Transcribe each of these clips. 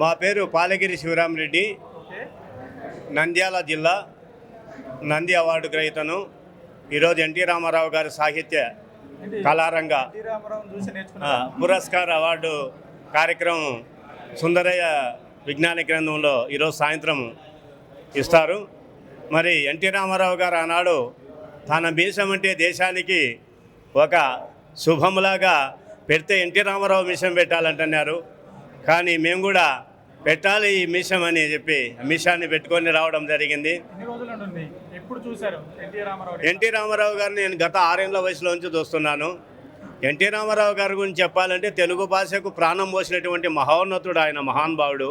మా పేరు పాలగిరి శివరామరెడ్డి, నంద్యాల జిల్లా నంది అవార్డు గ్రహీతను. ఈరోజు ఎన్టీ రామారావు గారి సాహిత్య కళారంగ పురస్కార అవార్డు కార్యక్రమం సుందరయ్య విజ్ఞాన గ్రంథంలో ఈరోజు సాయంత్రం ఇస్తారు. మరి ఎన్టీ రామారావు గారు ఆనాడు తన మీసం అంటే దేశానికి ఒక శుభంలాగా పెడితే ఎన్టీ రామారావు మీసం పెట్టాలంటున్నారు. కానీ మేము కూడా పెట్టాలి ఈ మీసం అని చెప్పి మీసాన్ని పెట్టుకొని రావడం జరిగింది. ఎన్టీ రామారావు గారిని నేను గత 6 ఏళ్ల వయసులో నుంచి చూస్తున్నాను. ఎన్టీ రామారావు గారి గురించి చెప్పాలంటే తెలుగు భాషకు ప్రాణం పోసినటువంటి మహోన్నతుడు ఆయన, మహానుభావుడు.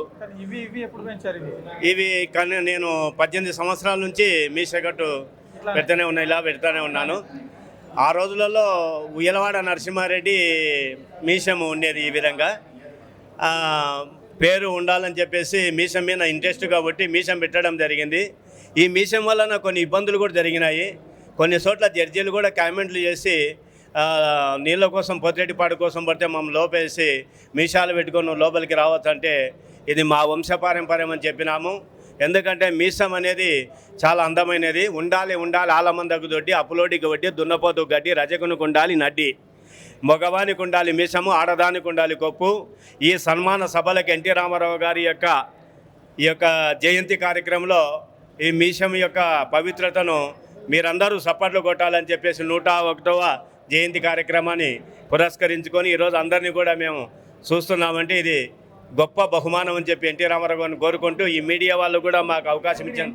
ఇవి కానీ నేను 18 సంవత్సరాల నుంచి మీసగట్టు ఇలా పెడతానే ఉన్నాను. ఆ రోజులలో ఉయ్యలవాడ నరసింహారెడ్డి మీసము ఉండేది. ఈ విధంగా పేరు ఉండాలని చెప్పేసి మీసం మీద ఇంట్రెస్ట్ కాబట్టి మీసం పెట్టడం జరిగింది. ఈ మీసం వలన కొన్ని ఇబ్బందులు కూడా జరిగినాయి. కొన్ని చోట్ల జడ్జీలు కూడా కామెంట్లు చేసి నీళ్ళ కోసం పొద్దుటిపాడు కోసం పడితే మమ్మల్ని లోపేసి మీసాలు పెట్టుకొని లోపలికి రావచ్చు అంటే ఇది మా వంశపారంపర్యం అని చెప్పినాము. ఎందుకంటే మీసం అనేది చాలా అందమైనది. ఉండాలి ఆలమందకు దొడ్డి, అప్పులోడికి వడ్డీ, దున్నపోతు గడ్డి, రజకునికి ఉండాలి నడ్డి, మగవానికి ఉండాలి మీసము, ఆడదానికి ఉండాలి కొప్పు. ఈ సన్మాన సభలకు ఎన్టీ రామారావు గారి ఈ యొక్క జయంతి కార్యక్రమంలో ఈ మీసం యొక్క పవిత్రతను మీరందరూ సప్పట్లు కొట్టాలని చెప్పేసి 101వ జయంతి కార్యక్రమాన్ని పురస్కరించుకొని ఈరోజు అందరినీ కూడా మేము చూస్తున్నామంటే ఇది గొప్ప బహుమానం అని చెప్పి ఎన్టీ రామారావు గారిని కోరుకుంటూ ఈ మీడియా వాళ్ళు కూడా మాకు అవకాశం ఇచ్చారు.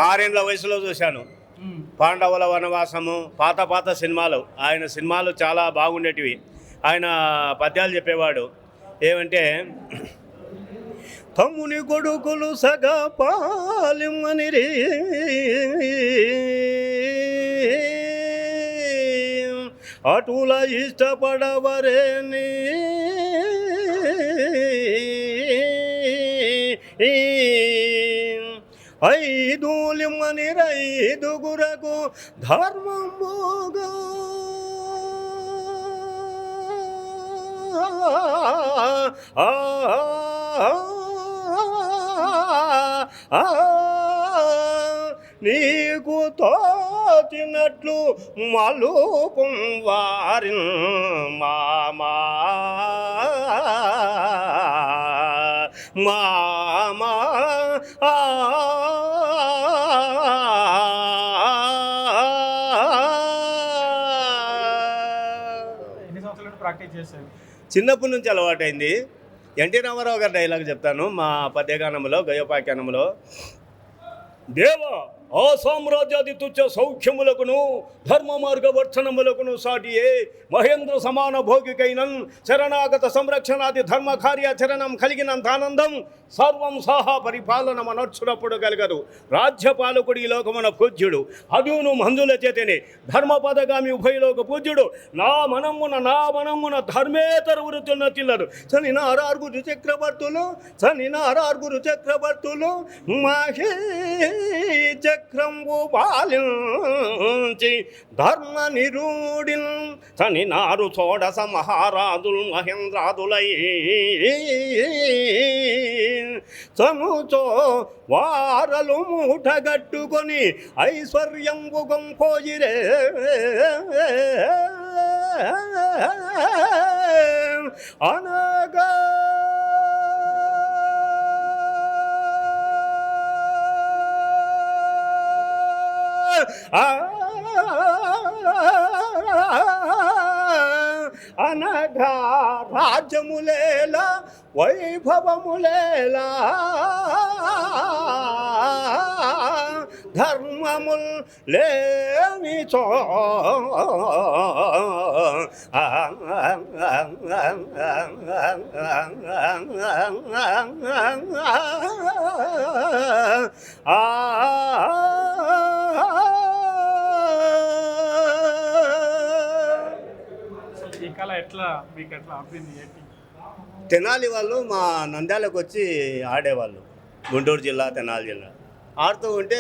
6 ఏళ్ల వయసులో చూశాను. పాండవుల వనవాసము, పాత సినిమాలు, ఆయన సినిమాలు చాలా బాగుండేటివి. ఆయన పద్యాలు చెప్పేవాడు. ఏమంటే తమ్ముని కొడుకులు సగా పాలిమని రే, అటుల ఇష్టపడవరేని ఐదులిమని రైదుగురకు ధర్మముగా నీకు తోచినట్లు మలుపం వారి మామా మామా చిన్నప్పటి నుంచి అలవాటైంది. ఎన్టీ రామారావు గారి డైలాగ్ చెప్తాను మా పద్యగానంలో, గయోపాఖ్యానంలో. దేవ ఆ సామ్రాజ్యాది తుచ్చ సౌఖ్యములకును ధర్మ మార్గవర్చనములకును సాటియే మహేంద్ర సమాన భోగికైనం శరణాగత సంరక్షణాది ధర్మ కార్యాచరణం కలిగినంతానందం సర్వం సహా పరిపాలన మనర్చునప్పుడు కలగదు. రాజ్యపాలకుడు ఈ లోకమున పూజ్యుడు, అదును మందుల చేతనే ధర్మపదగామి ఉభయలోక పూజ్యుడు. నా మనమున ధర్మేతర వృత్తున్న తిల్లరు చని నారార్గురు చక్రవర్తులు మహే చక్రంబు పాలించి ధర్మ నిరూఢిన్ తని నారు షోడశ మహారాజుల్ మహేంద్రాదులై చనుచో వారలు మూటగట్టుకొని ఐశ్వర్యంబు గొంపోయిరే అనగా అనగా రాజ్యములేలా వైభవములేలా ధర్మముల్ లేనిచో ఈ కళ ఎట్లా మీకు ఎట్లా అబ్బింది ఏంటి? తెనాలి వాళ్ళు మా నంద్యాలకు వచ్చి ఆడేవాళ్ళు. గుంటూరు జిల్లా, తెనాలి జిల్లా ఆడుతూ ఉంటే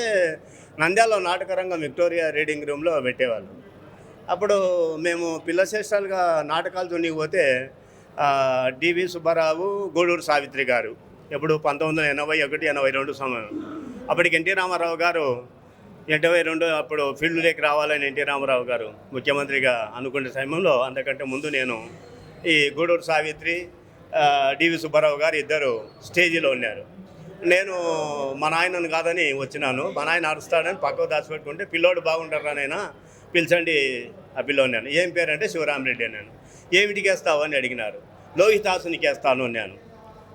నంద్యాలలో నాటకరంగం విక్టోరియా రీడింగ్ రూమ్లో పెట్టేవాళ్ళు. అప్పుడు మేము పిల్ల శ్రేష్టాలుగా నాటకాలు తునిగిపోతే డివి సుబ్బారావు, గూడూరు సావిత్రి గారు ఎప్పుడు 1981, 82 సమయం. అప్పటికి ఎన్టీ రామారావు గారు 82 అప్పుడు ఫీల్డ్లోకి రావాలని ఎన్టీ రామారావు గారు ముఖ్యమంత్రిగా అనుకునే సమయంలో అంతకంటే ముందు నేను ఈ గూడూరు సావిత్రి, డివి సుబ్బారావు గారు ఇద్దరు స్టేజీలో ఉన్నారు. నేను మా నాయనను కాదని వచ్చినాను. మా నాయన అరుస్తాడని పక్కకు దాచిపెట్టుకుంటే పిల్లోడు బాగుంటారా నైనా పిలిచండి ఆ పిల్లోని. నేను ఏం పేరంటే శివరామరెడ్డి అన్నాను. ఏమిటికి వేస్తావు అని అడిగినారు. లోహితాసునికి వేస్తాను అన్నాను,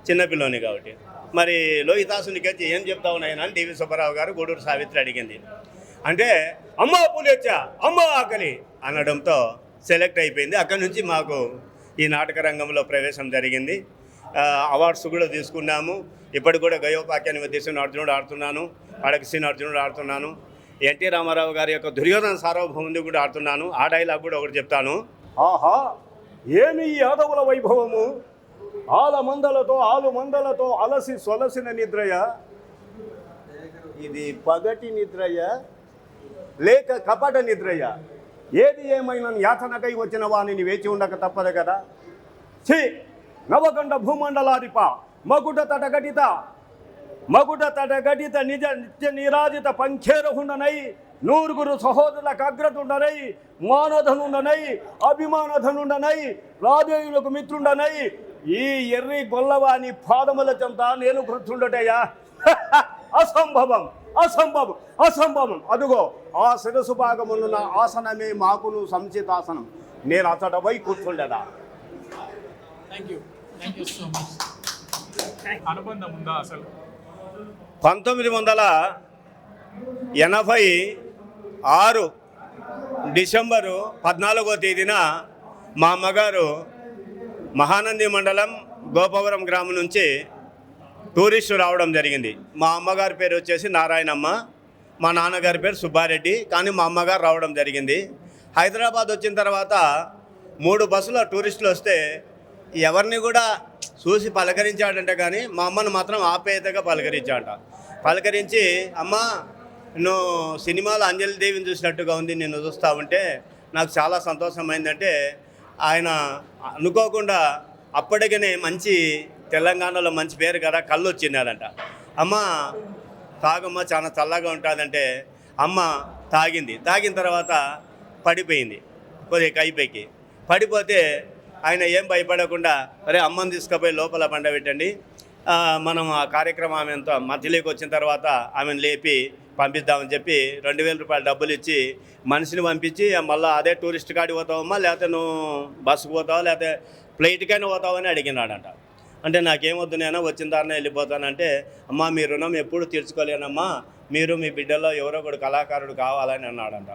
చిన్నపిల్లోని కాబట్టి. మరి లోహితాసునికి వచ్చి ఏం చెప్తావు నాయన అని డివి సుబ్బారావు గారు గూడూరు సావిత్రి అడిగింది. అంటే అమ్మ పూలెచ్చా, అమ్మ ఆకలి అనడంతో సెలెక్ట్ అయిపోయింది. అక్కడి నుంచి మాకు ఈ నాటక రంగంలో ప్రవేశం జరిగింది. అవార్డ్స్ కూడా తీసుకున్నాము. ఇప్పటికి కూడా గయోపాఖ్యాన్ని ఉద్దేశించిన అర్జునుడు ఆడుతున్నాను, అడగసిన అర్జునుడు ఆడుతున్నాను. ఎన్టీ రామారావు గారి యొక్క దుర్యోధన సార్వభౌముని కూడా ఆడుతున్నాను. ఆ డైలాగ్ కూడా ఒకటి చెప్తాను. ఆహా ఏమి యాదవుల వైభవము, ఆలు మందలతో అలసి సొలసిన నిద్రయ, ఇది పగటి నిద్రయ లేక కపట నిద్రయ, ఏది ఏమైనా యాతనకై వచ్చిన వాణిని వేచి ఉండక తప్పదు కదా. ఛీ నవగండ భూమండలాధిప మగుడ తటగటిత నిజ నిత్య నిరాజిత పంఖేరహుండనై, నూరుగురు సహోదరులకు అగ్రతుండనై, మానధనుండనై, అభిమానధనుండనై, రాజేయులకు మిత్రుండనై, ఈ ఎర్రి గొల్లవాని పాదముల చెంత నేను కృతుండటయ్యా. అసంభవం అసంభవం అసంభవం. అదుగో ఆ శిరసు భాగమున్న ఆసనమే మాకును సంచితాసనం. నేను అతడ పోయి కూర్చుండేదా. అనుబంధం ఉందా అసలు? 1986 డిసెంబరు 14వ తేదీన మా అమ్మగారు మహానంది మండలం గోపవరం గ్రామం నుంచి టూరిస్టు రావడం జరిగింది. మా అమ్మగారి పేరు వచ్చేసి నారాయణమ్మ, మా నాన్నగారి పేరు సుబ్బారెడ్డి. కానీ మా అమ్మగారు రావడం జరిగింది. హైదరాబాద్ వచ్చిన తర్వాత 3 బస్సుల టూరిస్టులు వస్తే ఎవరిని కూడా చూసి పలకరించాడంట, కానీ మా అమ్మను మాత్రం ఆప్యాయతగా పలకరించి అమ్మ నువ్వు సినిమాలో అంజలి దేవిని చూసినట్టుగా ఉంది, నిన్ను చూస్తూ ఉంటే నాకు చాలా సంతోషమైందంటే, ఆయన అనుకోకుండా అప్పటికనే మంచి తెలంగాణలో మంచి పేరు కదా కళ్ళు వచ్చినారంట. అమ్మ తాగమ్మ చాలా చల్లగా ఉంటుందంటే అమ్మ తాగిన తర్వాత పడిపోయింది. కొద్దిగా కైపైకి పడిపోతే ఆయన ఏం భయపడకుండా అరే అమ్మని తీసుకుపోయి లోపల పండబెట్టండి, మనం ఆ కార్యక్రమం ఆమెతో మధ్యలోకి వచ్చిన తర్వాత ఆమెను లేపి పంపిద్దామని చెప్పి 2000 రూపాయలు డబ్బులు ఇచ్చి మనిషిని పంపించి మళ్ళీ అదే టూరిస్ట్ కాడికి పోతావమ్మా, లేకపోతే నువ్వు బస్సుకు పోతావా లేకపోతే ఫ్లైట్కైనా పోతావని అడిగినాడంట. అంటే నాకేమొద్దు నేను వచ్చిన దారినే వెళ్ళిపోతానంటే, అమ్మ మీ రుణం ఎప్పుడు తీర్చుకోలేనమ్మా, మీరు మీ బిడ్డలో ఎవరో ఒకడు కళాకారుడు కావాలని అన్నాడంట.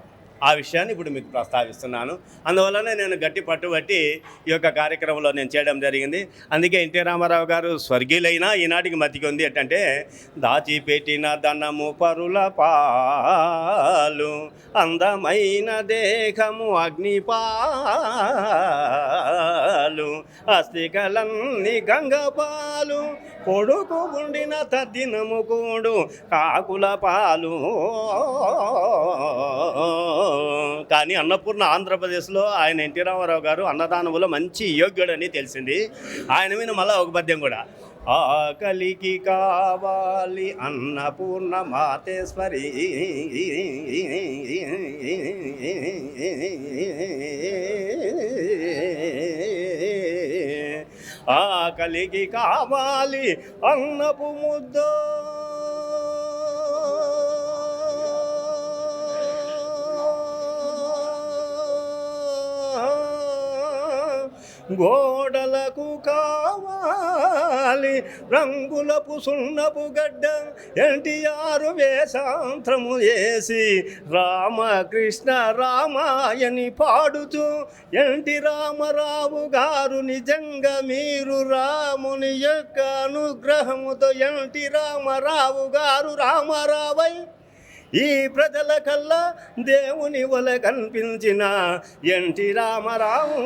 ఆ విషయాన్ని ఇప్పుడు మీకు ప్రస్తావిస్తున్నాను. అందువల్లనే నేను గట్టి పట్టుబట్టి ఈ యొక్క కార్యక్రమంలో నేను చేయడం జరిగింది. అందుకే ఎన్టీ రామారావు గారు స్వర్గీయులైనా ఈనాటికి మతికి ఉంది ఏంటంటే, దాచిపెట్టిన ధనము పరుల పాలు, అందమైన దేహము అగ్నిపాలు, అస్థికలన్నీ గంగపాలు, కొడుకు ఉండిన తద్దినము కూడు కాకుల పాలు. కానీ అన్నపూర్ణ ఆంధ్రప్రదేశ్లో ఆయన ఎన్టీ రామారావు గారు అన్నదానములో మంచి యోగ్యుడని తెలిసింది. ఆయన మీద మళ్ళీ ఒక పద్యం కూడా, ఆకలికి కావాలి అన్నపూర్ణ మాతేశ్వరి, ఆకలికి కావాలి అన్నపు ముద్ద, గోడలకు కావాలి రంగులపు సున్నపు గడ్డ, ఎన్టీఆర్ వేషాంత్రము వేసి రామకృష్ణ రామాయని పాడుతూ, ఎన్టీ రామారావు గారు నిజంగా మీరు రాముని యొక్క అనుగ్రహముతో ఎన్టీ రామారావు గారు రామారావై ఈ ప్రజల కల్లా దేవుని వల కనిపించిన NT Rama Rao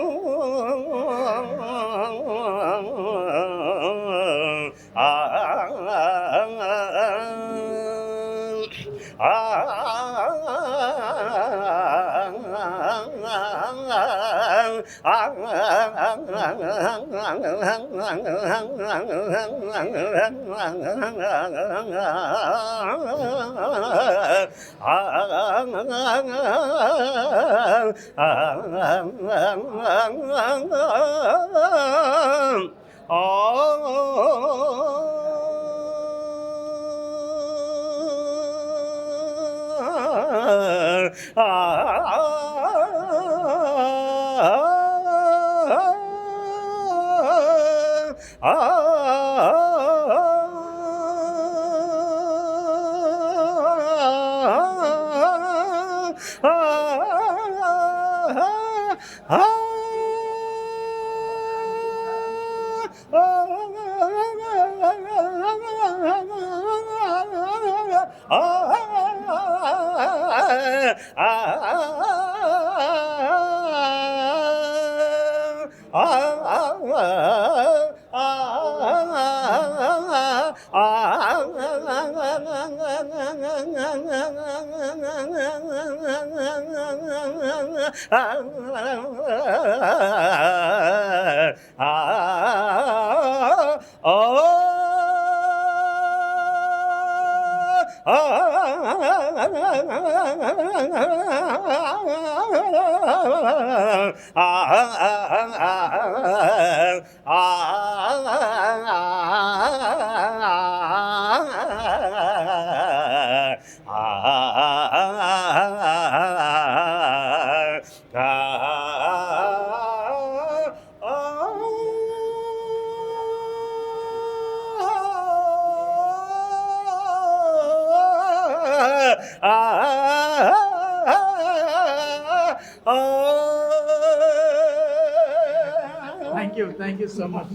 thank you so much.